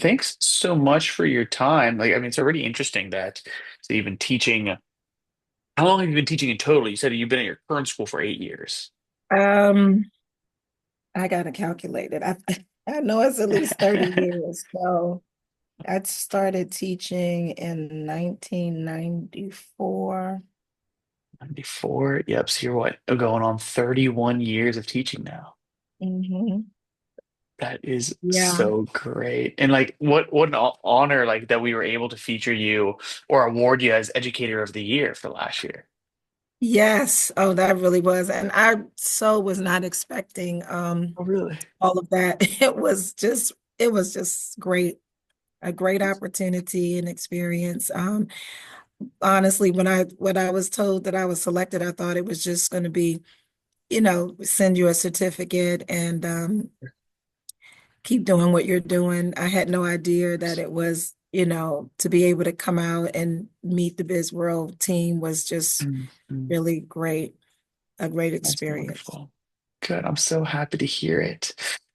Thanks so much for your time. Like, I mean, it's already interesting that so you've been teaching. How long have you been teaching in total? You said you've been at your current school for 8 years. Um, I gotta calculate it. I know it's at least 30 years. So I started teaching in 1994. 94. Yep. So you're what, going on 31 years of teaching now. Hmm. That is Yeah. so great. And like what an honor like that we were able to feature you or award you as Educator of the Year for last year. Yes. Oh, that really was. And I so was not expecting Oh, really? all of that. It was just great. A great opportunity and experience. Honestly, when I was told that I was selected, I thought it was just going to be, send you a certificate and keep doing what you're doing. I had no idea that it was, to be able to come out and meet the Biz World team was just Mm. really great, a great That's experience. wonderful. Good. I'm so happy to hear it.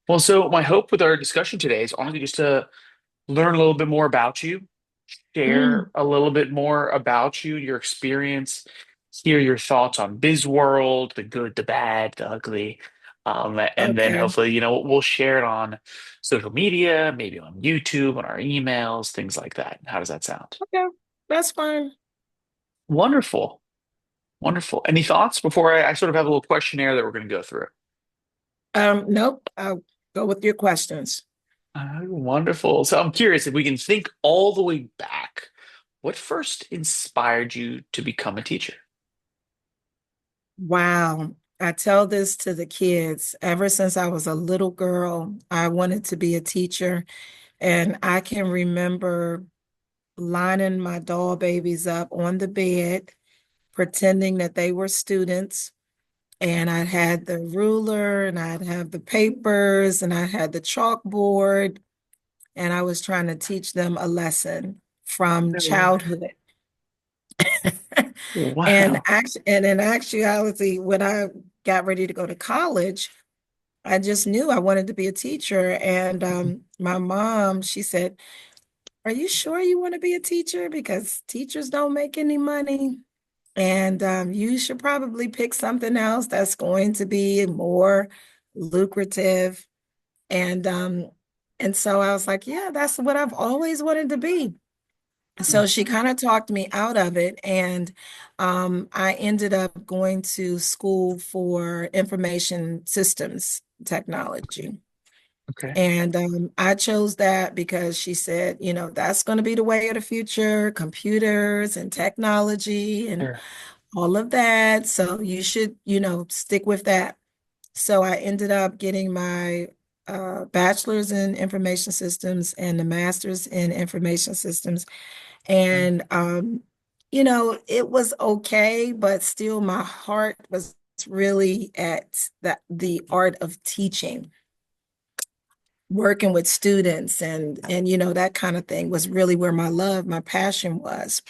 Well, so my hope with our discussion today is honestly just to learn a little bit more about you, share Mm, a little bit more about you, your experience, hear your thoughts on Biz World, the good, the bad, the ugly. And then okay. hopefully, we'll share it on social media, maybe on YouTube, on our emails, things like that. How does that sound? Okay. That's fine. Wonderful. Wonderful. Any thoughts before I sort of have a little questionnaire that we're going to go through? Nope. I'll go with your questions. Wonderful. So I'm curious if we can think all the way back. What first inspired you to become a teacher? Wow. I tell this to the kids. Ever since I was a little girl, I wanted to be a teacher. And I can remember lining my doll babies up on the bed, pretending that they were students. And I had the ruler and I'd have the papers and I had the chalkboard. And I was trying to teach them a lesson from No way. childhood. And Wow. and in actuality, when I got ready to go to college, I just knew I wanted to be a teacher. And my mom, she said, "Are you sure you want to be a teacher? Because teachers don't make any money. And you should probably pick something else that's going to be more lucrative." And so I was like, "Yeah, that's what I've always wanted to be." So she kind of talked me out of it, and I ended up going to school for information systems technology. Okay. And I chose that because she said, that's going to be the way of the future, computers and technology and Sure. all of that. So you should, stick with that. So I ended up getting my bachelor's in information systems and the master's in information systems. Sure. And, it was okay, but still my heart was really at the art of teaching, working with students and that kind of thing was really where my passion was.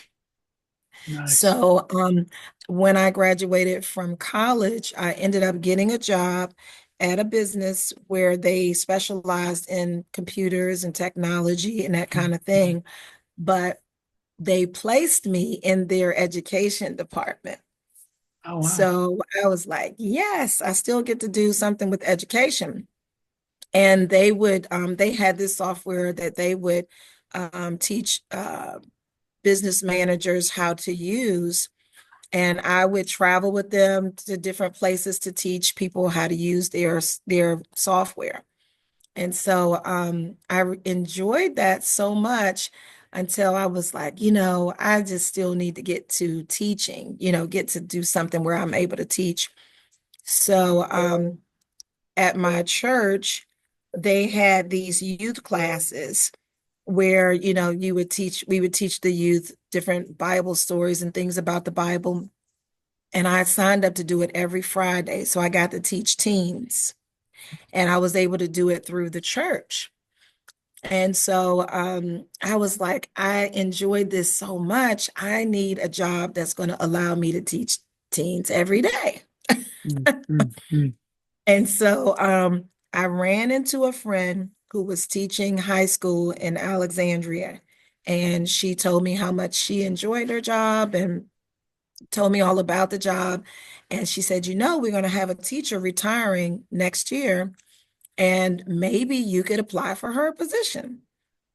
Nice. So when I graduated from college, I ended up getting a job at a business where they specialized in computers and technology and that kind of Mhm. thing. But they placed me in their education department. Oh, wow. So I was like, yes, I still get to do something with education. And they had this software that they would teach business managers how to use. And I would travel with them to different places to teach people how to use their software. And so enjoyed that so much until I was like, I just still need to get to teaching, get to do something where I'm able to teach. So at my church, they had these youth classes where, we would teach the youth different Bible stories and things about the Bible. And I signed up to do it every Friday. So I got to teach teens and I was able to do it through the church. And so I was like, I enjoyed this so much. I need a job that's going to allow me to teach teens every day. Mm, mm, mm. And so I ran into a friend who was teaching high school in Alexandria. And she told me how much she enjoyed her job and told me all about the job. And she said, we're going to have a teacher retiring next year, and maybe you could apply for her position.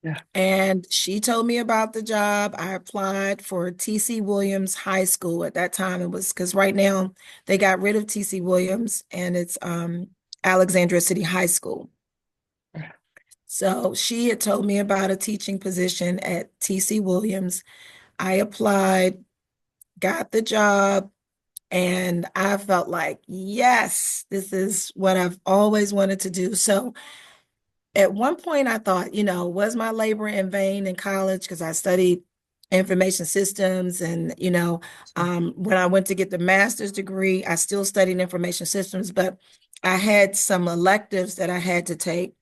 Yeah. And she told me about the job. I applied for TC Williams High School at that time. It was because right now they got rid of TC Williams and it's Alexandria City High School. Right. So she had told me about a teaching position at TC Williams. I applied, got the job, and I felt like, yes, this is what I've always wanted to do. So at one point, I thought, was my labor in vain in college? Because I studied information systems. And, Sure. when I went to get the master's degree, I still studied information systems, but I had some electives that I had to take.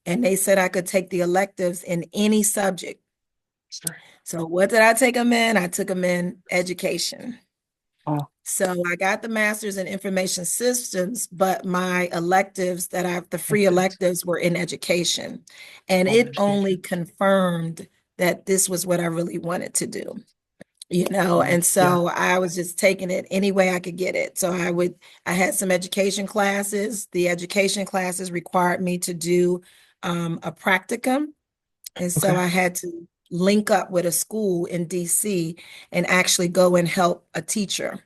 And they said I could take the electives in any subject. Sure. So what did I take them in? I took them in education. Oh, So I got the master's in information systems, but my electives the free electives. electives were in education. And All it only education. confirmed that this was what I really wanted to do, Wow. and Yeah. so I was just taking it any way I could get it. So I had some education classes. The education classes required me to do a practicum. And so Okay. I had to link up with a school in DC and actually go and help a teacher.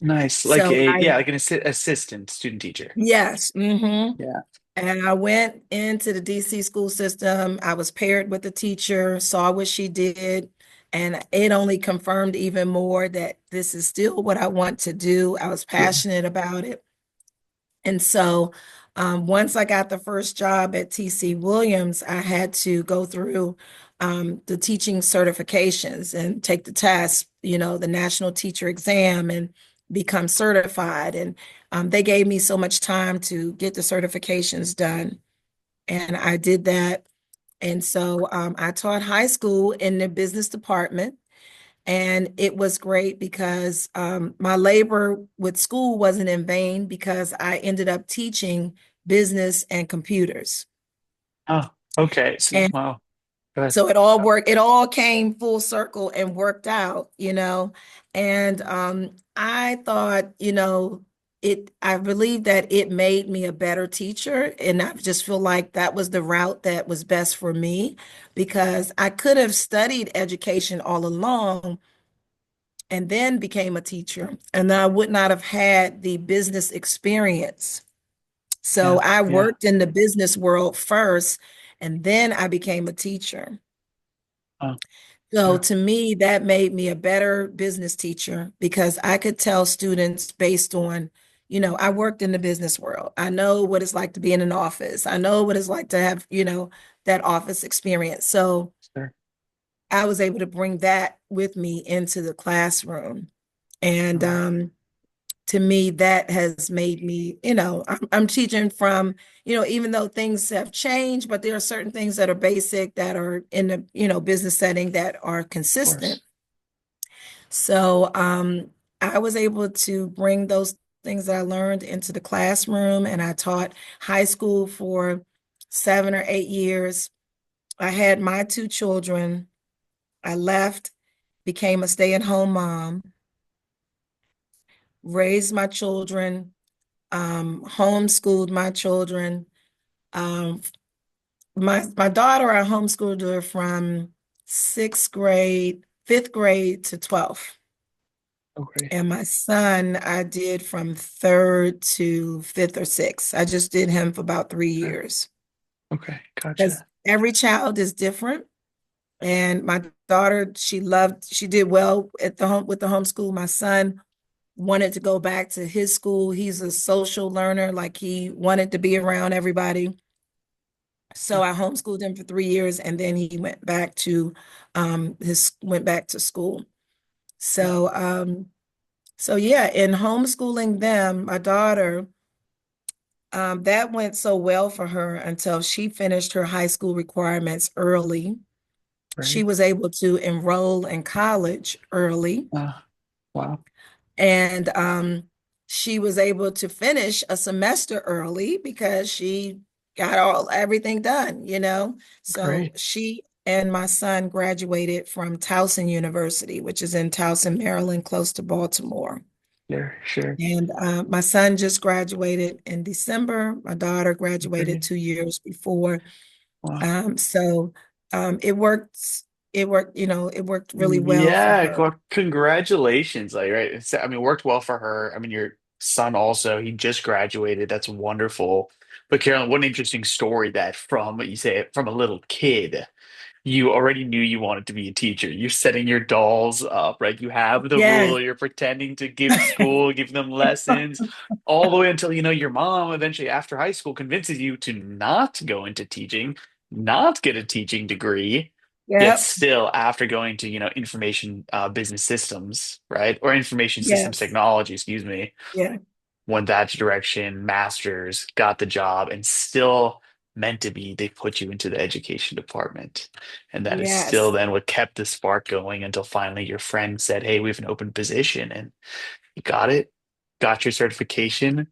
Nice. Like So a, I yeah, like an assistant student teacher. Yes. Yeah. And I went into the DC school system. I was paired with a teacher, saw what she did, and it only confirmed even more that this is still what I want to do. I was Good. passionate about it. And so once I got the first job at TC Williams, I had to go through the teaching certifications and take the test, the national teacher exam and become certified. And they gave me so much time to get the certifications done. And I did that. And so I taught high school in the business department. And it was great because my labor with school wasn't in vain because I ended up teaching business and computers. Oh, okay. So, And wow. Good. so it all came full circle and worked out, And I thought, I believe that it made me a better teacher. And I just feel like that was the route that was best for me because I could have studied education all along and then became a teacher, and I would not have had the business experience. So Yeah. I Yeah. worked in the business world first, and then I became a teacher. Oh, So yeah. to me, that made me a better business teacher because I could tell students based on, I worked in the business world. I know what it's like to be in an office. I know what it's like to have, that office experience. So Sure. I was able to bring that with me into the classroom. And Oh, to me, that has made me, I'm teaching from, even though things have changed, but there are certain things that are basic that are in the, business setting that are of consistent. course. So I was able to bring those things that I learned into the classroom, and I taught high school for 7 or 8 years. I had my two children. I left, became a stay-at-home mom, raised my children, homeschooled my children. Um, my daughter, I homeschooled her from fifth grade to 12th. Okay. And my son, I did from third to fifth or sixth. I just did him for about three Sure. years Okay. because Gotcha. every child is different. And my daughter, she did well at the home with the homeschool. My son wanted to go back to his school. He's a social learner, like he wanted to be around everybody. So Yeah. I homeschooled him for 3 years and then he went back to school. Yeah. So so yeah, in homeschooling them, my daughter, that went so well for her until she finished her high school requirements early. She Right. was able to enroll in college early. Wow. And she was able to finish a semester early because she got everything done, you know. So Great. she and my son graduated from Towson University, which is in Towson, Maryland, close to Baltimore. Sure, sure. And my son just graduated in December. My daughter graduated Great. 2 years before. Wow. So it worked. It worked, it worked really well for Yeah, her. congratulations. Like, right. I mean, it worked well for her. I mean, your son also, he just graduated. That's wonderful. But Carolyn, what an interesting story that from, you say, from a little kid. You already knew you wanted to be a teacher. You're setting your dolls up, right? You have the Yes. rule. You're pretending to give school, give them lessons, all the way until, your mom eventually after high school convinces you to not go into teaching, not get a teaching degree, yet Yep. still after going to, information business systems, right? Or information systems Yes. technology, excuse me, Yeah. went that direction, masters, got the job, and still meant to be, they put you into the education department. And that is still Yes. then what kept the spark going until finally your friend said, hey, we have an open position. And you got it, got your certification,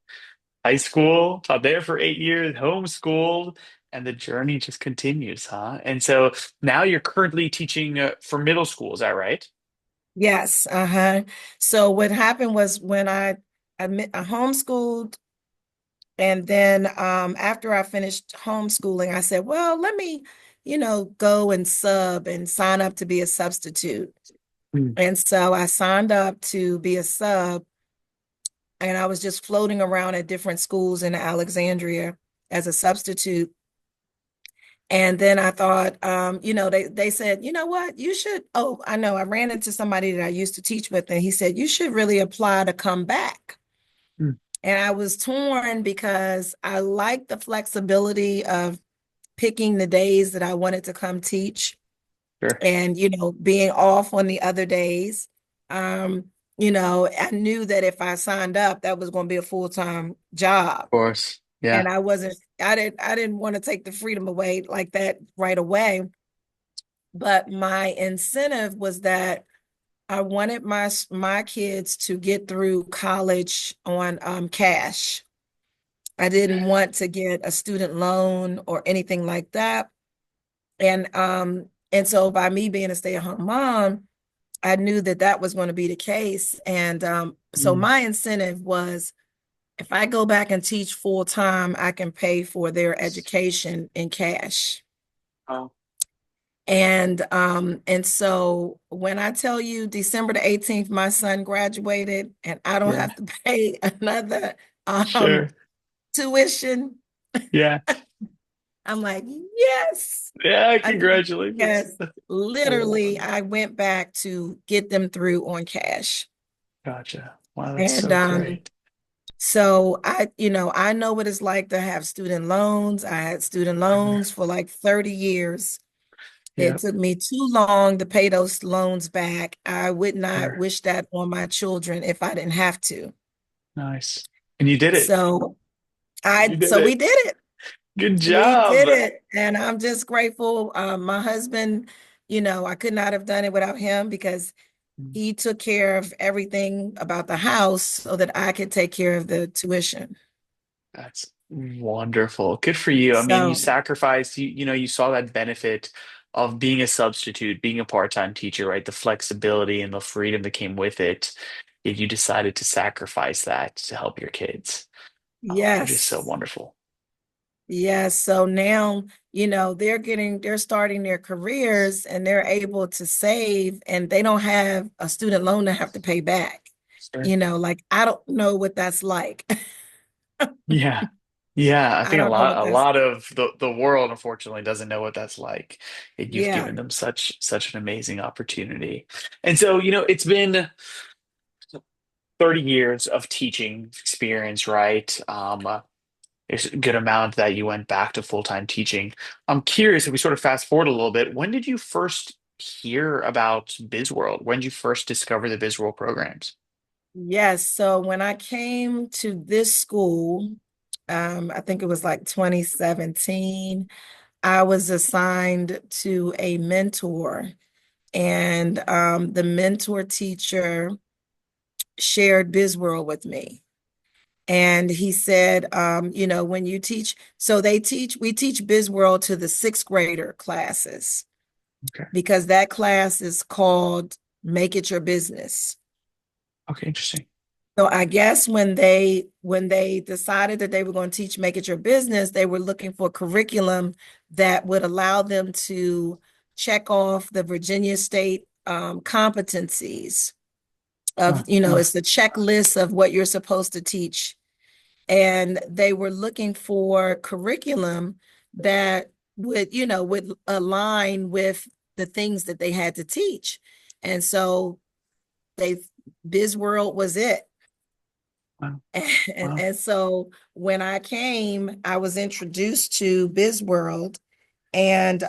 high school, taught there for 8 years, homeschooled, and the journey just continues, huh? And so now you're currently teaching for middle school, is that right? Yes. Uh-huh. So what happened was when I homeschooled, and then after I finished homeschooling, I said, well, let me, go and sub and sign up to be a substitute. Mm, And so I signed up to be a sub, and I was just floating around at different schools in Alexandria as a substitute. And then I thought, they said, you know what, you should. Oh, I know. I ran into somebody that I used to teach with, and he said, you should really apply to come back. mm, And I was torn because I like the flexibility of picking the days that I wanted to come teach sure, of and, being off on the other days. Um, I knew that if I signed up, that was going to be a full-time job. course. Yeah. And I didn't want to take the freedom away like that right away. But my incentive was that I wanted my kids to get through college on cash. I didn't want to get a student loan or anything like that. And so by me being a stay-at-home mom, I knew that that was going to be the case. And so Mm. my incentive was if I go back and teach full time, I can pay for their education in cash. Oh, And so when I tell you December the 18th, my son graduated and I don't yeah, have to pay another sure. tuition, Yeah. I'm like, yes. Yeah, I did. congratulations. Yes. Literally, I went back to get them through on cash. Gotcha. Wow, that's And so great. so I know what it's like to have student loans. I had student Sure. loans for like 30 years. It Yeah, took me too long to pay those loans back. I would not sure. wish that on my children if I didn't have to. Nice. And you did it. So You did so we it. did it. Good We job. did it. And I'm just grateful. My husband, I could not have done it without him because he took care of everything about the house so that I could take care of the tuition. That's wonderful. Good for you. I mean, you So, sacrificed, you saw that benefit of being a substitute, being a part-time teacher, right? The flexibility and the freedom that came with it. Yet you decided to sacrifice that to help your kids, which is so yes. wonderful. Yes. So now, they're starting their careers and they're able to save and they don't have a student loan to have to pay back. Sure. Like I don't know what that's like. Yeah. Yeah, I I think a don't know lot what a that's lot like. of the world unfortunately doesn't know what that's like. And you've Yeah. given them such an amazing opportunity. And so, it's been 30 years of teaching experience, right? There's a good amount that you went back to full-time teaching. I'm curious if we sort of fast forward a little bit, when did you first hear about BizWorld? When did you first discover the BizWorld programs? Yes. So when I came to this school, I think it was like 2017, I was assigned to a mentor, and the mentor teacher shared BizWorld with me. And he said, when you teach, so we teach BizWorld to the sixth grader classes Okay. because that class is called Make It Your Business. Okay. Interesting. So I guess when they decided that they were going to teach Make It Your Business, they were looking for curriculum that would allow them to check off the Virginia State competencies of, Huh. it's the checklist of what you're supposed to teach. And they were looking for curriculum that would align with the things that they had to teach. And so they BizWorld was it. Wow. And, Wow. and so when I came, I was introduced to BizWorld, and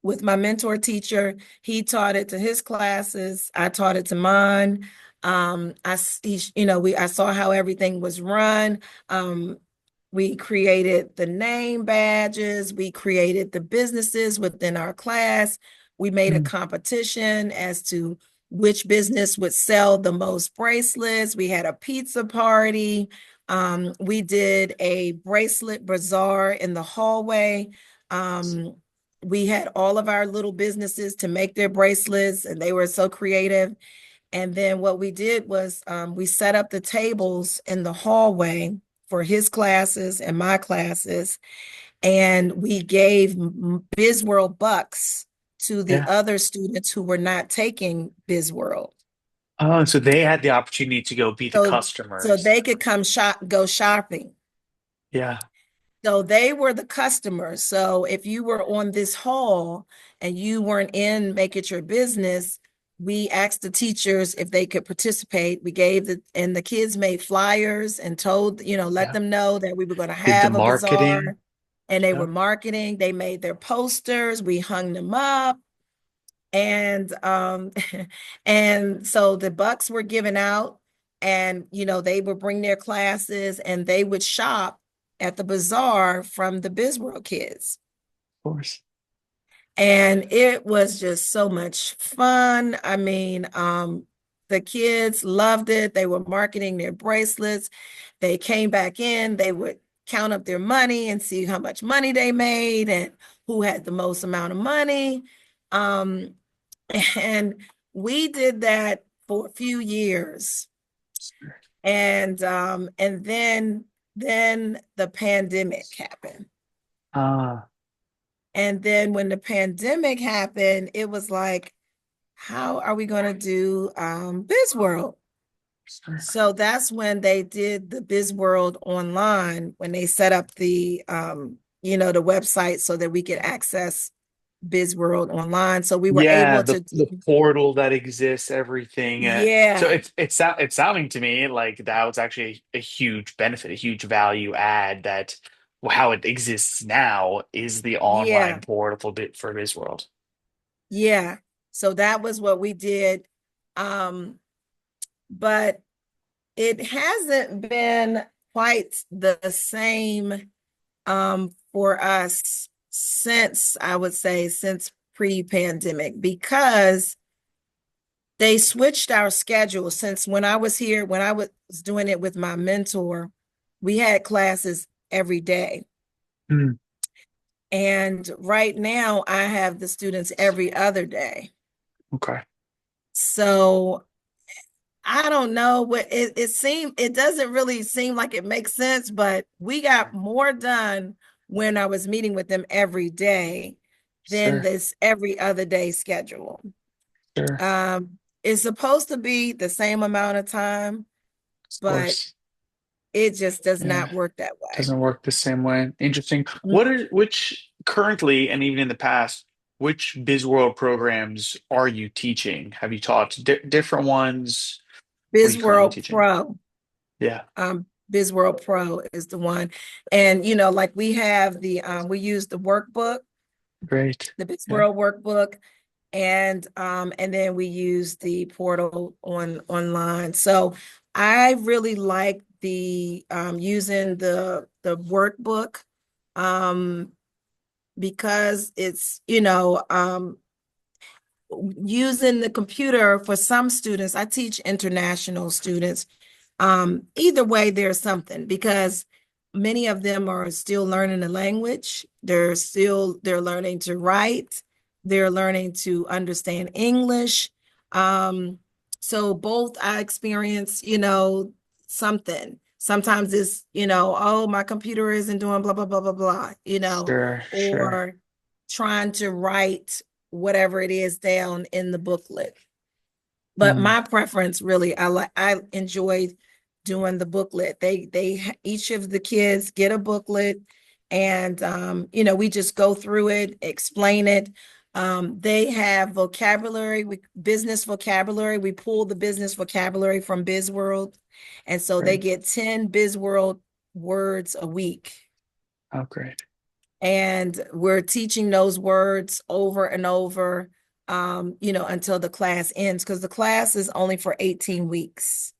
with my mentor teacher, he taught it to his classes. I taught it to mine. I saw how everything was run. Um, we created the name badges. We created the businesses within our class. We made a Mm. competition as to which business would sell the most bracelets. We had a pizza party. We did a bracelet bazaar in the hallway. Um, we had all of our little businesses to make their bracelets, and they were so creative. And then what we did was we set up the tables in the hallway for his classes and my classes, and we gave BizWorld bucks to the Yeah. other students who were not taking BizWorld. Oh, so they had the opportunity to go be the So customers. they could go shopping. Yeah. So they were the customers. So if you were on this hall and you weren't in Make It Your Business, we asked the teachers if they could participate. We gave and the kids made flyers and told, let Yeah. them know that we were going to Did the have a bazaar, marketing. and they were Yeah. marketing. They made their posters. We hung them up. And and so the bucks were given out, and they would bring their classes and they would shop at the bazaar from the BizWorld kids. Of course. And it was just so much fun. I mean, the kids loved it. They were marketing their bracelets. They came back in, they would count up their money and see how much money they made and who had the most amount of money. Um, and we did that for a few years. And then the pandemic happened. Ah, And then when the pandemic happened, it was like, how are we going to do BizWorld? sure. So that's when they did the BizWorld online, when they set up the website so that we could access BizWorld online. So we were Yeah, able the to the do, portal that exists, everything. So yeah, it's sounding to me like that was actually a huge benefit, a huge value add that how it exists now is the online yeah, portal for BizWorld. yeah. So that was what we did. Um, but it hasn't been quite the same for us since, I would say, since pre-pandemic, because they switched our schedule. Since when I was here, when I was doing it with my mentor, we had classes every day. Mm, And right now I have the students every other day. okay. So I don't know what it doesn't really seem like it makes sense, but we got more done when I was meeting with them every day than Sure, this every other day schedule. sure. It's supposed to be the same amount of time, Of but course. it just does Yeah. not work that way. Doesn't work the same way. Interesting. Mm. Which currently and even in the past, which BizWorld programs are you teaching? Have you taught different ones? What are you currently BizWorld teaching? Pro, Yeah, BizWorld Pro is the one. And like we use the workbook, great. the Yeah, BizWorld workbook, and then we use the portal online. So I really like the using the workbook um because it's using the computer for some students. I teach international students. Either way, there's something because many of them are still learning the language. They're learning to write. They're learning to understand English. Um, so both I experience, something. Sometimes it's, oh, my computer isn't doing blah, blah, blah, blah, blah, Sure, sure. or trying to write whatever it is down in the booklet. But Mm, my preference really, I enjoyed doing the booklet. Each of the kids get a booklet and we just go through it, explain it. They have business vocabulary. We pull the business vocabulary from BizWorld. And so they great. get 10 BizWorld words a week. Oh, great. And we're teaching those words over and over, until the class ends, because the class is only for 18 weeks.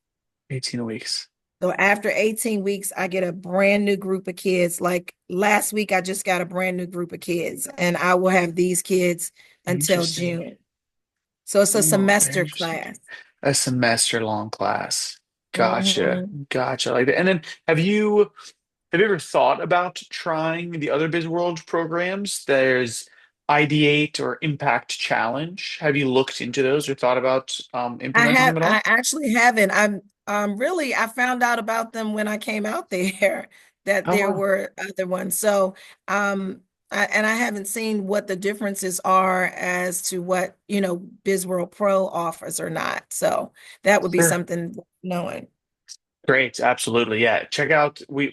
18 weeks. So after 18 weeks, I get a brand new group of kids. Like last week, I just got a brand new group of kids, and I will have these kids until Interesting. June. So it's a Oh, very semester interesting. class. A semester long class. Gotcha. Mhm. Gotcha. Like that. And then have you ever thought about trying the other BizWorld programs? There's Ideate or Impact Challenge. Have you looked into those or thought about implementing them at I all? actually haven't. Really I found out about them when I came out there that Oh there wow. were other ones. So I haven't seen what the differences are as to what, BizWorld Pro offers or not. So that would be Sure. something worth knowing. Great, absolutely. Yeah. Check out we're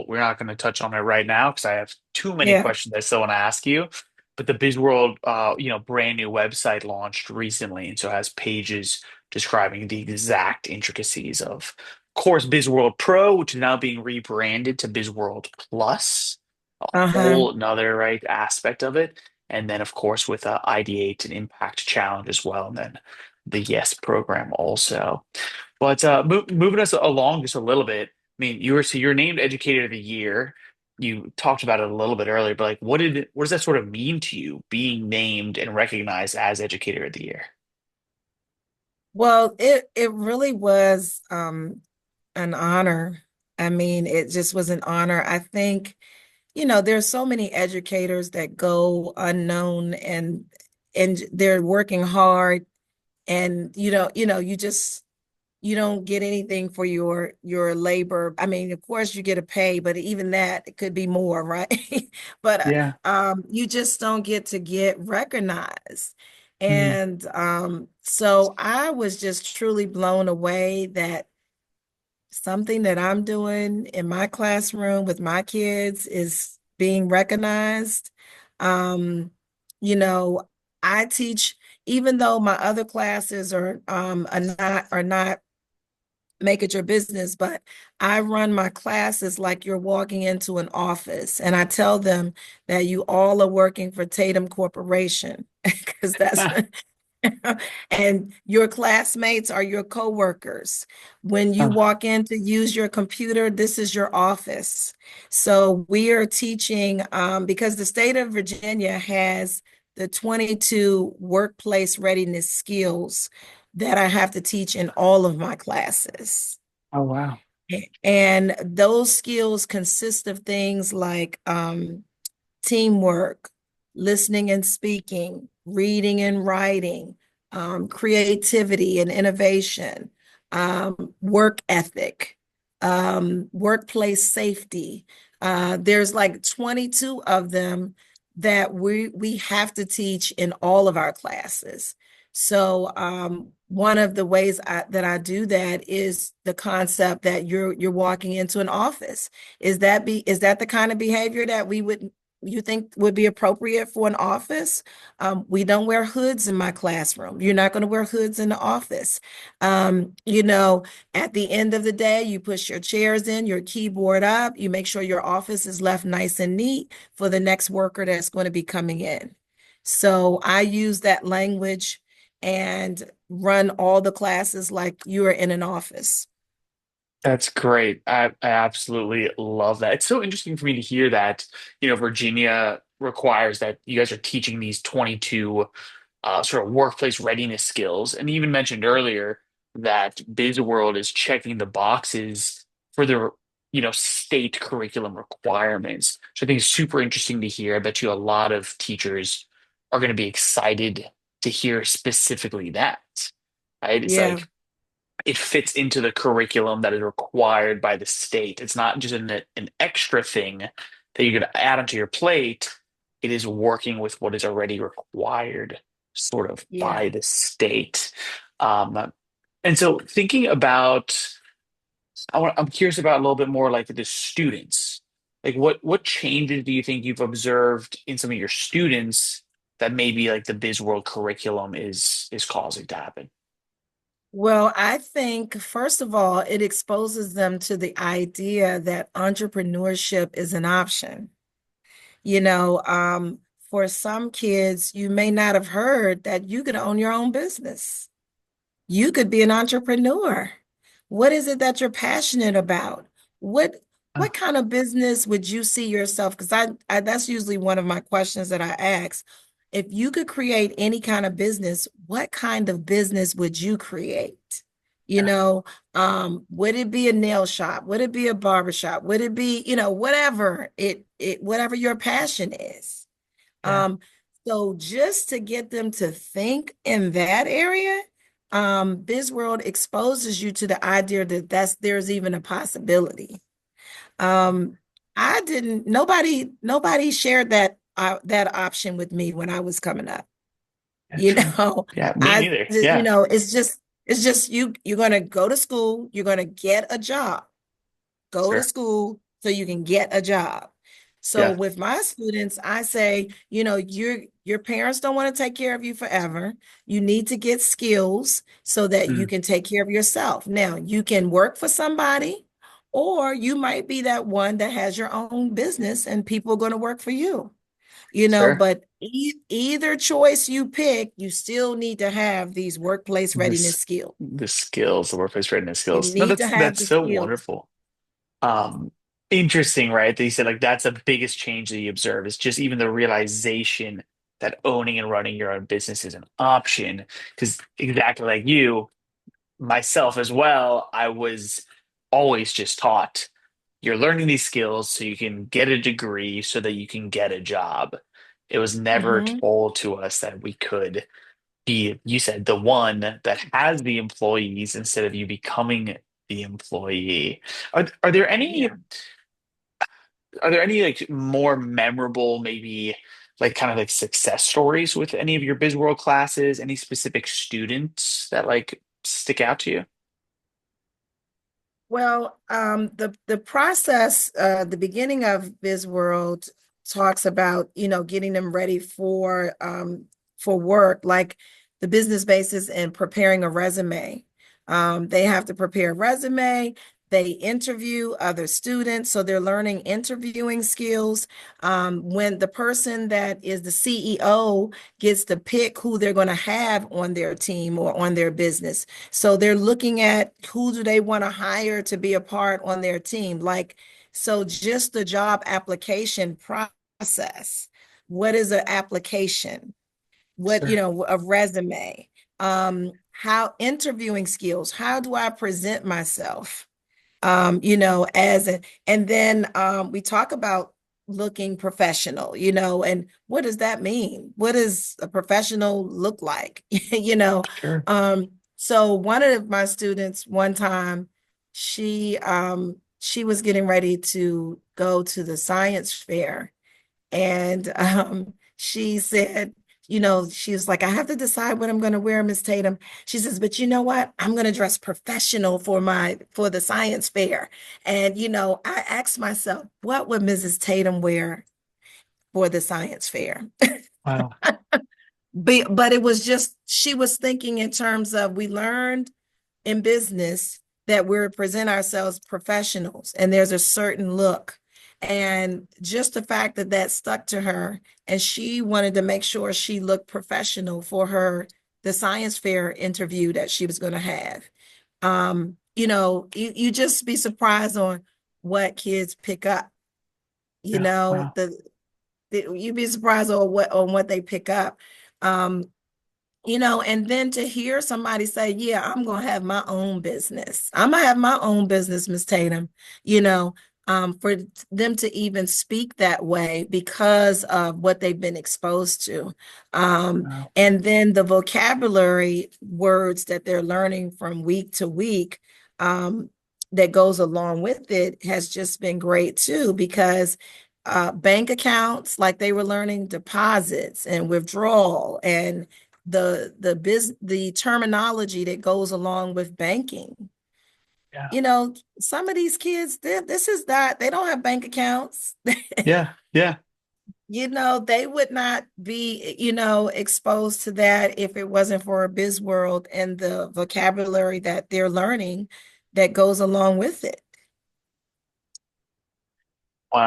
not going to touch on it right now because I have too many Yeah. questions I still want to ask you. But the BizWorld brand new website launched recently and so has pages describing the exact intricacies of course BizWorld Pro, which is now being rebranded to BizWorld Plus, a Uh-huh. whole another right aspect of it. And then of course with Ideate and Impact Challenge as well, and then the Yes program also. But moving us along just a little bit, I mean, you're named Educator of the Year. You talked about it a little bit earlier, but like, what does that sort of mean to you, being named and recognized as Educator of the Year? Well, it really was an honor. I mean, it just was an honor. I think there's so many educators that go unknown and they're working hard and you don't get anything for your labor. I mean, of course you get a pay, but even that it could be more, right? But Yeah. you just don't get recognized. Mm, And so I was just truly blown away that something that I'm doing in my classroom with my kids is being recognized. Um, you know, I teach, even though my other classes are not make it your business, but I run my classes like you're walking into an office, and I tell them that you all are working for Tatum Corporation because that's ah, and your classmates are your coworkers. When you ah. walk in to use your computer, this is your office. So we are teaching because the state of Virginia has the 22 workplace readiness skills that I have to teach in all of my classes. Oh wow. And those skills consist of things like teamwork, listening and speaking, reading and writing, creativity and innovation, work ethic, workplace safety. There's like 22 of them that we have to teach in all of our classes. So one of the ways that I do that is the concept that you're walking into an office. Is that the kind of behavior that you think would be appropriate for an office? We don't wear hoods in my classroom. You're not going to wear hoods in the office. At the end of the day, you push your chairs in, your keyboard up, you make sure your office is left nice and neat for the next worker that's going to be coming in. So I use that language and run all the classes like you are in an office. That's great. I absolutely love that. It's so interesting for me to hear that, Virginia requires that you guys are teaching these 22 sort of workplace readiness skills. And you even mentioned earlier, that BizWorld is checking the boxes for the state curriculum requirements. So I think it's super interesting to hear. I bet you a lot of teachers are going to be excited to hear specifically that. Right? It's Yeah, like it fits into the curriculum that is required by the state. It's not just an extra thing that you're going to add onto your plate. It is working with what is already required, sort of yeah. by the state. And so thinking about, I'm curious about a little bit more like the students. Like what changes do you think you've observed in some of your students that maybe like the Biz World curriculum is causing to happen? Well, I think, first of all, it exposes them to the idea that entrepreneurship is an option. You know, for some kids, you may not have heard that you could own your own business. You could be an entrepreneur. What is it that you're passionate about? What Uh, what kind of business would you see yourself? Because I that's usually one of my questions that I ask. If you could create any kind of business, what kind of business would you create? You yeah, know, would it be a nail shop? Would it be a barber shop? Would it be, whatever whatever your passion is? yeah, Um, so just to get them to think in that area, BizWorld exposes you to the idea that there's even a possibility. Um, I didn't, nobody shared that option with me when I was coming up. yeah, You true. know, Yeah, me neither. Yeah, it's just you're going to go to school, you're going to get a job, go to sure. school so you can get a job. So Yeah. with my students, I say, your parents don't want to take care of you forever. You need to get skills so that you Mm, can take care of yourself. Now, you can work for somebody, or you might be that one that has your own business and people are going to work for you. sure. But either choice you pick, you still need to have these workplace readiness This skills. the skills, the workplace readiness You skills. No, need to have that's the so skills. wonderful. Um, Interesting, right? That you said like that's the biggest change that you observe is just even the realization that owning and running your own business is an option. Because exactly like you, myself as well, I was always just taught you're learning these skills so you can get a degree so that you can get a job. It was never Mhm. told to us that we could be, you said, the one that has the employees instead of you becoming the employee. Are there any Yeah. like more memorable, maybe like kind of like success stories with any of your BizWorld classes? Any specific students that like stick out to you? Well, the process, the beginning of BizWorld talks about, getting them ready for work, like the business basis and preparing a resume. They have to prepare a resume. They interview other students, so they're learning interviewing skills. When the person that is the CEO gets to pick who they're going to have on their team or on their business, so they're looking at who do they want to hire to be a part on their team. So just the job application process. What is an application? Sure. A resume. How interviewing skills. How do I present myself? And then we talk about looking professional, and what does that mean? What does a professional look like? You know, Sure. so one of my students one time, she was getting ready to go to the science fair, and she said, she was like, I have to decide what I'm going to wear, Miss Tatum. She says, but you know what? I'm going to dress professional for the science fair. And I asked myself, what would Mrs. Tatum wear for the science fair? Wow. But it was just, she was thinking in terms of, we learned in business that we present ourselves professionals and there's a certain look. And just the fact that that stuck to her, and she wanted to make sure she looked professional for the science fair interview that she was going to have. You just be surprised on what kids pick up. You Yeah. know, Wow. you'd be surprised on what they pick up. Um, And then to hear somebody say, yeah, I'm going to have my own business. I'm going to have my own business, Miss Tatum, you know, for them to even speak that way because of what they've been exposed to. Wow. And then the vocabulary words that they're learning from week to week, that goes along with it has just been great too, because bank accounts, like they were learning deposits and withdrawal and the terminology that goes along with banking. Yeah. Some of these kids, this is not, they don't have bank accounts. Yeah. Yeah. They would not be, exposed to that if it wasn't for BizWorld and the vocabulary that they're learning that goes along with it.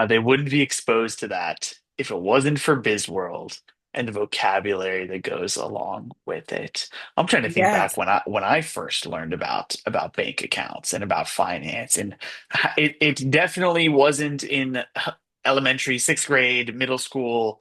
They wouldn't be exposed to that if it wasn't for BizWorld and the vocabulary that goes along with it. I'm trying to think back Yes, when I first learned about bank accounts and about finance, and it definitely wasn't in elementary, sixth grade, middle school,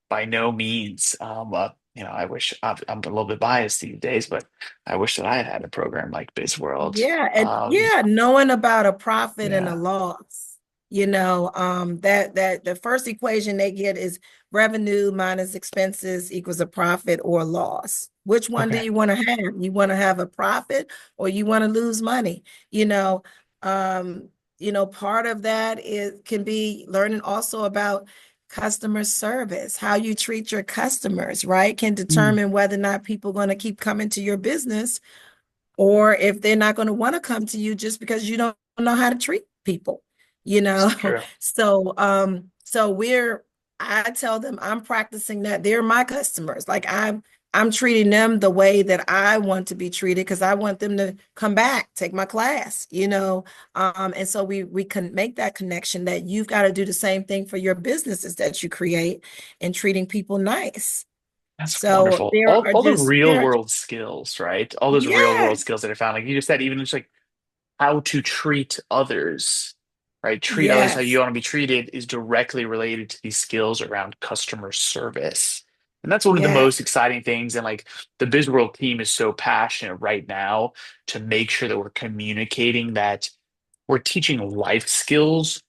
by no means. I wish I'm a little bit biased these days, but I wish that I had had a program like BizWorld. yeah, and yeah, knowing about a profit and a Yeah. loss. That the first equation they get is revenue minus expenses equals a profit or loss. Which one do Okay. you want to have? You want to have a profit or you want to lose money? You know, um, part of that is can be learning also about customer service, how you treat your customers, right? Can Mm, determine whether or not people are going to keep coming to your business or if they're not going to want to come to you just because you don't know how to treat people, you it's know. true. So I tell them I'm practicing that. They're my customers. Like I'm treating them the way that I want to be treated because I want them to come back, take my class. And so we can make that connection that you've got to do the same thing for your businesses that you create and treating people nice. That's So wonderful. there All are all the just real there are world skills, right? All those real world yes, skills that I found, like you just said, even just like how to treat others, right? Treat others how you yes. want to be treated is directly related to these skills around customer service. And that's one of the most Yes, exciting things. And like the BizWorld team is so passionate right now to make sure that we're communicating that we're teaching life skills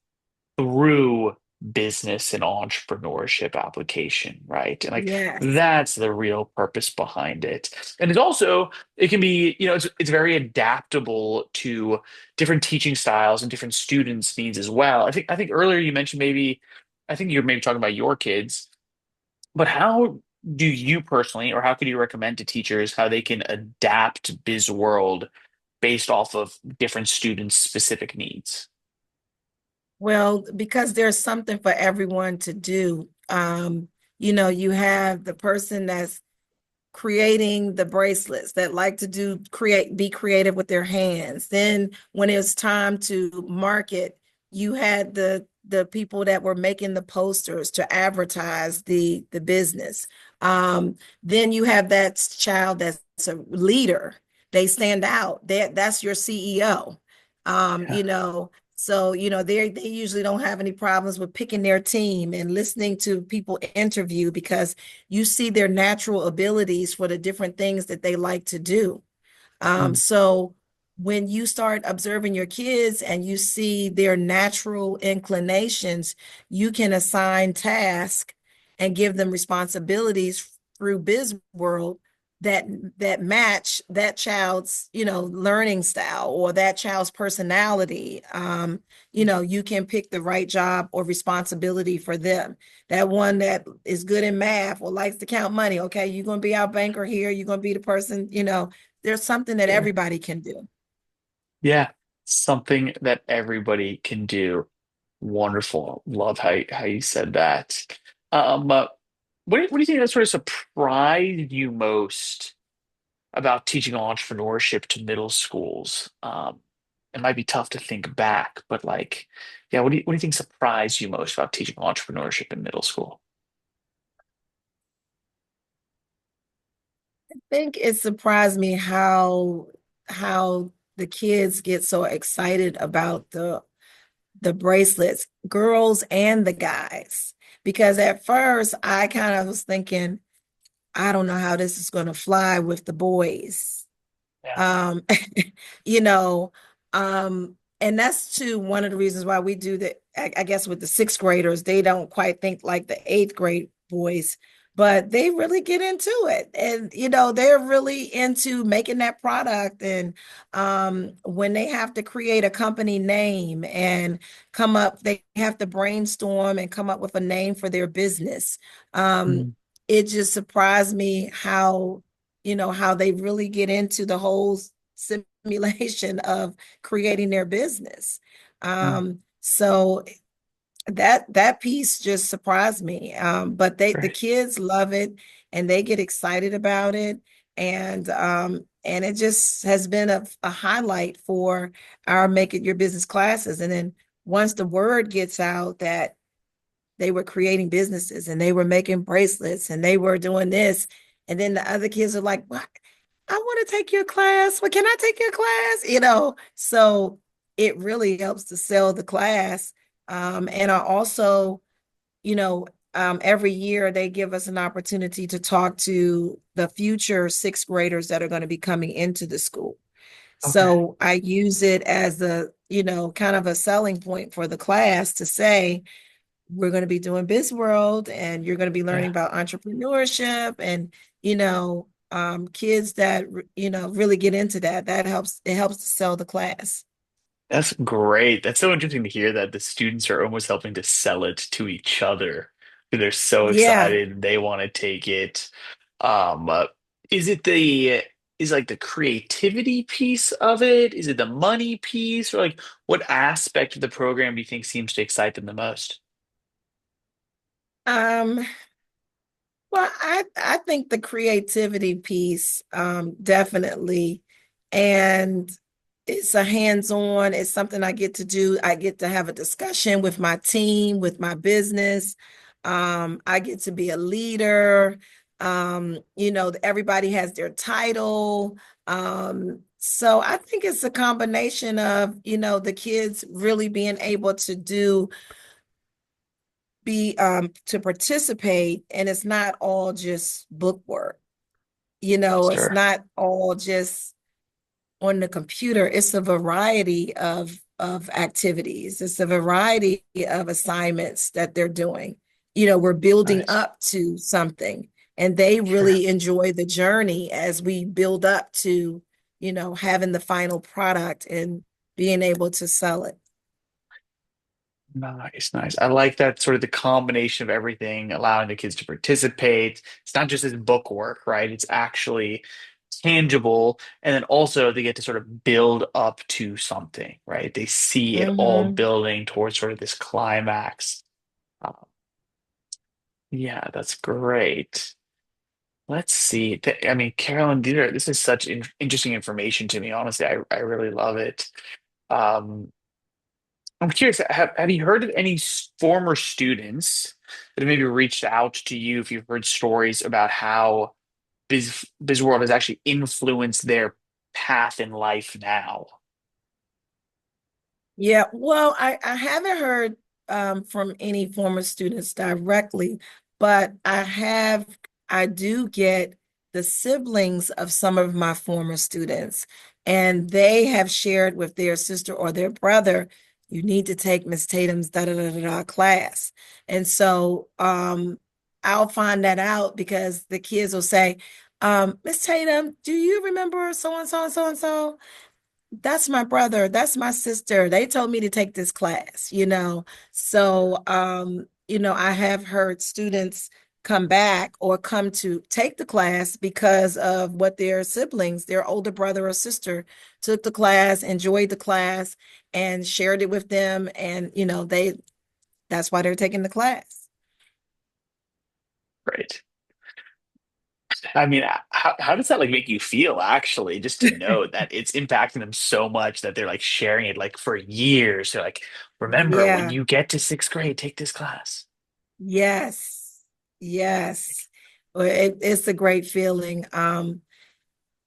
through business and entrepreneurship application, right? And like yes, that's the real purpose behind it. And it can be, it's very adaptable to different teaching styles and different students' needs as well. I think earlier you mentioned I think you were maybe talking about your kids, but how do you personally, or how could you recommend to teachers how they can adapt BizWorld based off of different students' specific needs? well, because there's something for everyone to do. You have the person that's creating the bracelets that like to be creative with their hands. Then when it's time to market, you had the people that were making the posters to advertise the business. Then you have that child that's a leader. They stand out. That's your CEO. Yeah. So, they usually don't have any problems with picking their team and listening to people interview because you see their natural abilities for the different things that they like to do. Mm, So when you start observing your kids and you see their natural inclinations, you can assign tasks and give them responsibilities through BizWorld that that match that child's, learning style or that child's personality. You can pick the right job or responsibility for them. That one that is good in math or likes to count money. Okay, you're going to be our banker here. You're going to be the person, there's something that sure. everybody can do. Yeah, something that everybody can do. Wonderful. Love how you said that. But what do you think that sort of surprised you most about teaching entrepreneurship to middle schools? It might be tough to think back, but like, yeah, what do you think surprised you most about teaching entrepreneurship in middle school? I think it surprised me how the kids get so excited about the bracelets, girls and the guys. Because at first I kind of was thinking, I don't know how this is going to fly with the boys. Yeah. Um, you know, and that's too one of the reasons why we do that. I guess with the sixth graders, they don't quite think like the eighth grade boys, but they really get into it. And, they're really into making that product. And when they have to create a company name and they have to brainstorm and come up with a name for their business. Um, Mm, it just surprised me how they really get into the whole simulation of creating their business. mm, So that piece just surprised me. But the great. kids love it and they get excited about it. And it just has been a highlight for our Make It Your Business classes. And then once the word gets out that they were creating businesses and they were making bracelets and they were doing this. And then the other kids are like, what? I want to take your class. Well, can I take your class? So it really helps to sell the class. And I also, you know, every year they give us an opportunity to talk to the future sixth graders that are going to be coming into the school. Okay. So I use it as kind of a selling point for the class to say, we're going to be doing BizWorld and you're going to be learning Yeah. about entrepreneurship and, kids that, really get into that. It helps to sell the class. That's great. That's so interesting to hear that the students are almost helping to sell it to each other. They're so Yeah. excited and they want to take it. Um, uh, is it the is like the creativity piece of it? Is it the money piece? Or like what aspect of the program do you think seems to excite them the most? Um, Well, I think the creativity piece, definitely, and it's a hands-on. It's something I get to do. I get to have a discussion with my team, with my business. I get to be a leader. Everybody has their title. So I think it's a combination of, the kids really being able to to participate, and it's not all just book work. It's Sure. not all just on the computer. It's a variety of activities. It's a variety of assignments that they're doing. We're building Nice. up to something, and they Sure. really enjoy the journey as we build up to, having the final product and being able to sell it. Nice, nice. I like that sort of the combination of everything, allowing the kids to participate. It's not just this book work, right? It's actually tangible. And then also they get to sort of build up to something, right? They see it all Hmm. building towards sort of this climax. Uh, yeah, that's great. Let's see. I mean, Carolyn, this is such interesting information to me. Honestly, I really love it. Um, I'm curious, have you heard of any former students that have maybe reached out to you if you've heard stories about how BizWorld has actually influenced their path in life now? Yeah, well, I haven't heard from any former students directly, but I do get the siblings of some of my former students, and they have shared with their sister or their brother, you need to take Miss Tatum's da da da da da class. And so I'll find that out because the kids will say, Miss Tatum, do you remember so and so and so and so? That's my brother, that's my sister, they told me to take this class. So I have heard students come back or come to take the class because of what their siblings, their older brother or sister, took the class, enjoyed the class, and shared it with them, and that's why they're taking the class. Right. I mean, how does that like make you feel actually, just to know that it's impacting them so much that they're like sharing it like for years? They're like, remember, when Yeah. you get to sixth grade, take this class. Yes. Yes. Well, it's a great feeling.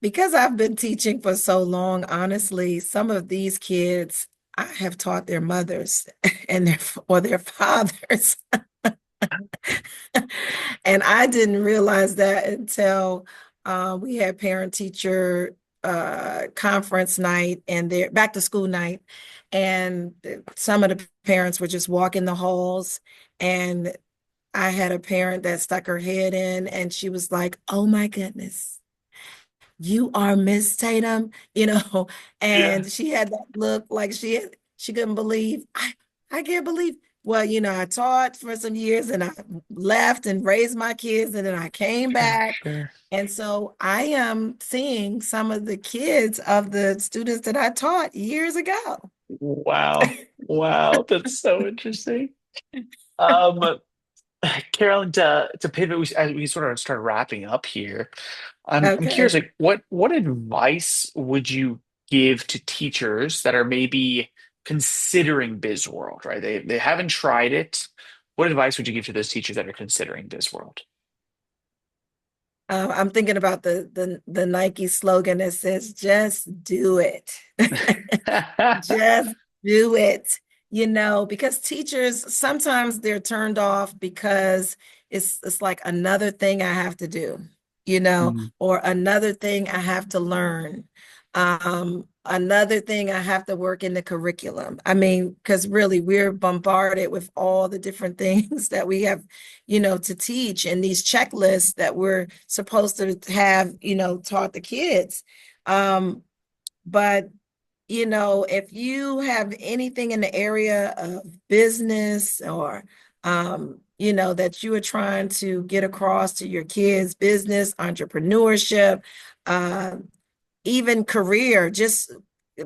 Because I've been teaching for so long, honestly, some of these kids I have taught their mothers and their fathers. And I didn't realize that until we had parent teacher conference night and their back to school night. And some of the parents were just walking the halls. And I had a parent that stuck her head in and she was like, "Oh my goodness, you are Miss Tatum," Yeah, and she had that look like she couldn't believe. I can't believe. Well, I taught for some years and I left and raised my kids and then I came sure, back. sure. And so I am seeing some of the kids of the students that I taught years ago. Wow. Wow. That's so interesting. Um, Carolyn, to pivot, as we sort of start wrapping up here, I'm curious, Okay. like, what advice would you give to teachers that are maybe considering BizWorld, right? They haven't tried it. What advice would you give to those teachers that are considering BizWorld? I'm thinking about the Nike slogan that says, "Just do it." Just do it, because teachers sometimes they're turned off because it's like another thing I have to do, Mm, or another thing I have to learn. Another thing I have to work in the curriculum. I mean, because really we're bombarded with all the different things that we have, to teach and these checklists that we're supposed to have, taught the kids. But if you have anything in the area of business or, that you are trying to get across to your kids, business, entrepreneurship, uh, even career, just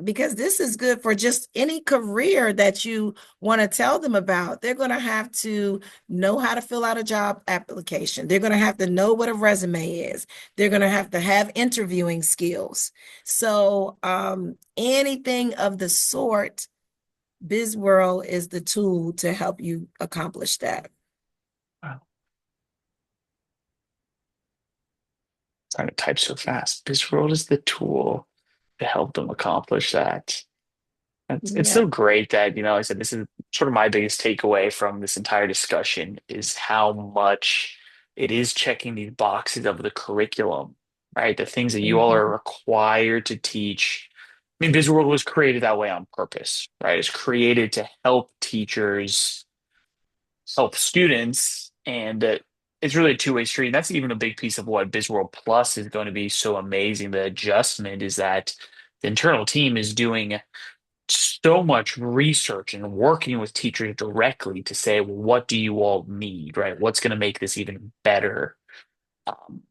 because this is good for just any career that you want to tell them about. They're going to have to know how to fill out a job application. They're going to have to know what a resume is. They're going to have interviewing skills. So, anything of the sort, BizWorld is the tool to help you accomplish that. wow. Trying to type so fast. BizWorld is the tool to help them accomplish that. It's Yeah. so great that, I said this is sort of my biggest takeaway from this entire discussion is how much it is checking these boxes of the curriculum, right? The things that you all are Mhm. required to teach. I mean, BizWorld was created that way on purpose, right? It's created to help teachers help students, and it's really a two-way street. And that's even a big piece of what BizWorld Plus is going to be so amazing. The adjustment is that the internal team is doing so much research and working with teachers directly to say, well, what do you all need, right? What's going to make this even better? Um,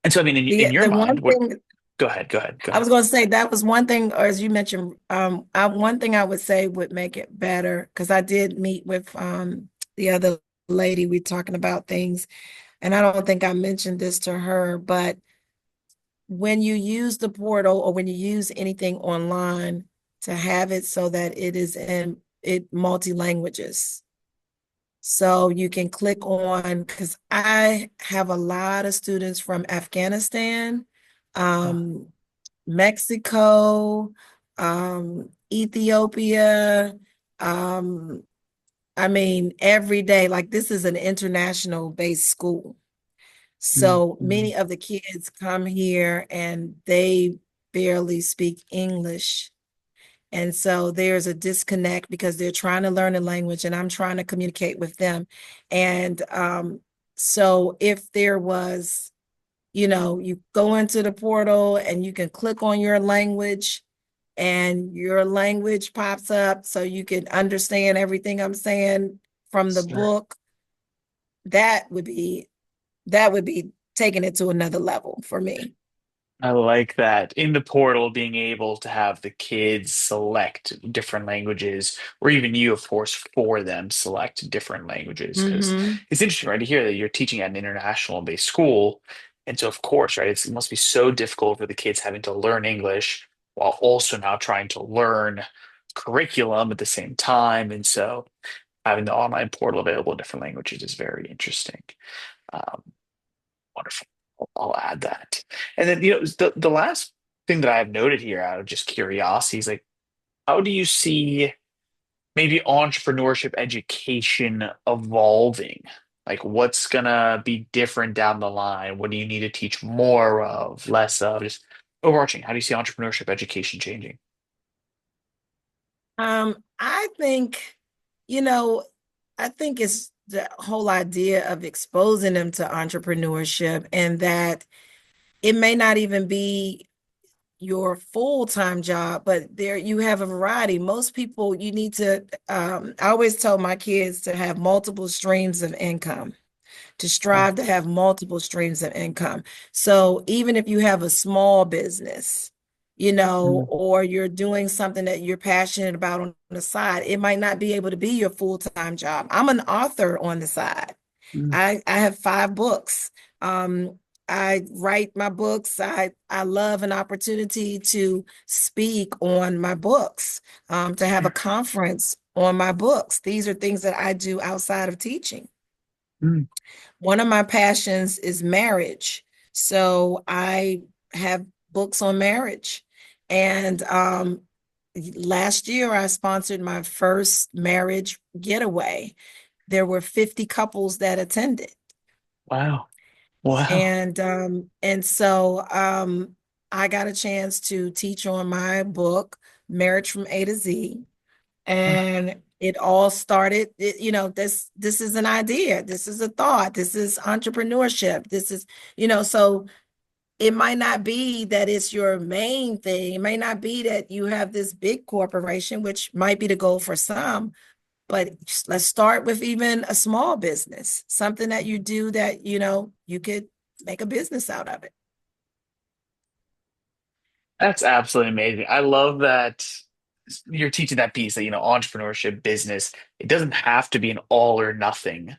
and so, I mean, in your The mind, one what? thing Go ahead, go ahead, go I ahead. was going to say that was one thing, or as you mentioned, one thing I would say would make it better because I did meet with the other lady. We talking about things, and I don't think I mentioned this to her, but when you use the portal or when you use anything online, to have it so that it is in it multi languages. So you can click on, because I have a lot of students from Afghanistan, Uh, um, Mexico, Ethiopia. Um, I mean, every day, like this is an international based school. mm, So mm. many of the kids come here and they barely speak English. And so there's a disconnect because they're trying to learn a language and I'm trying to communicate with them. And so if there was, you go into the portal and you can click on your language and your language pops up so you can understand everything I'm saying from the Sure. book, that would be that would be taking it to another level for me. I like that. In the portal, being able to have the kids select different languages, or even you, of course, for them select different languages. Because Hmm. it's interesting, right, to hear that you're teaching at an international based school. And so, of course, right, it must be so difficult for the kids having to learn English while also now trying to learn curriculum at the same time. And so, having the online portal available in different languages is very interesting. Um, Wonderful. I'll add that. And then, the last thing that I have noted here out of just curiosity is like, how do you see maybe entrepreneurship education evolving? Like what's gonna be different down the line? What do you need to teach more of, less of? Just overarching, how do you see entrepreneurship education changing? I think, you know, I think it's the whole idea of exposing them to entrepreneurship and that it may not even be your full-time job, but there you have a variety. Most people, you need to, I always tell my kids to have multiple streams of income, to Oh, strive to have multiple streams of income. So even if you have a small business, mm, or you're doing something that you're passionate about on the side, it might not be able to be your full-time job. I'm an author on the side. mm, I have 5 books. Um, I write my books. I love an opportunity to speak on my books, to have a sure. conference on my books. These are things that I do outside of teaching. Mm, One of my passions is marriage. So I have books on marriage. And last year, I sponsored my first marriage getaway. There were 50 couples that attended. wow. Wow. And so I got a chance to teach on my book, Marriage from A to Z. And it all started, this is an idea, this is a thought, this is entrepreneurship, this is, so it might not be that it's your main thing. It may not be that you have this big corporation, which might be the goal for some, but let's start with even a small business, something that you do that, you could make a business out of it. That's absolutely amazing. I love that you're teaching that piece that, entrepreneurship, business, it doesn't have to be an all or nothing,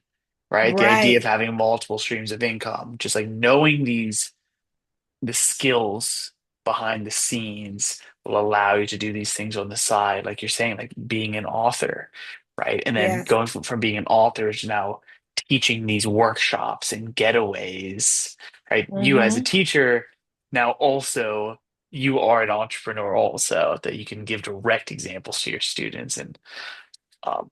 right? The idea of Right. having multiple streams of income, just like knowing the skills behind the scenes will allow you to do these things on the side, like you're saying, like being an author, right? And then Yes. going from being an author to now teaching these workshops and getaways, right? You as a Hmm. teacher, now also you are an entrepreneur also that you can give direct examples to your students and um,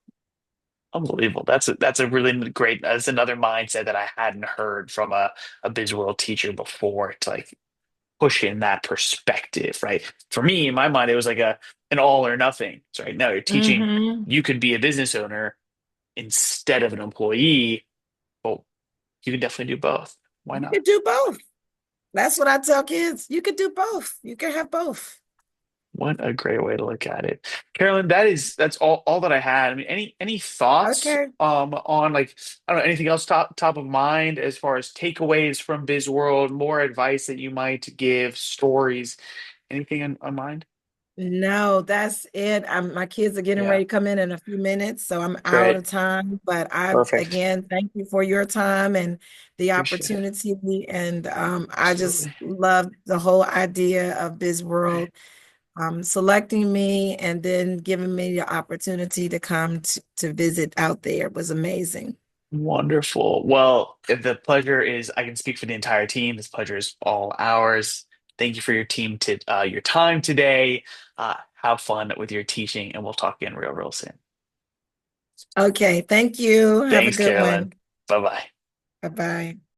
unbelievable. That's a really great, that's another mindset that I hadn't heard from a BizWorld teacher before to like push in that perspective, right? For me, in my mind, it was like an all or nothing. So right now you're teaching Hmm. you could be a business owner instead of an employee. Well, you can definitely do both. Why You not? could do both. That's what I tell kids. You could do both. You can have both. What a great way to look at it. Carolyn, that's all that I had. I mean, any thoughts Okay. on like I don't know, anything else top of mind as far as takeaways from BizWorld, more advice that you might give, stories, anything on mind? No, that's it. My kids are getting Yeah, ready to come in a few minutes, so I'm out great. of time. But Perfect. again, thank you for your time and the Appreciate it. opportunity. And I just Absolutely. love the whole idea of Right. BizWorld selecting me and then giving me the opportunity to come to visit out there. It was amazing. Wonderful. Well, if the pleasure is, I can speak for the entire team. This pleasure is all ours. Thank you for your time today. Have fun with your teaching, and we'll talk again real soon. Okay, thank you. Have a Thanks, good Carolyn. one. Bye bye. Bye-bye.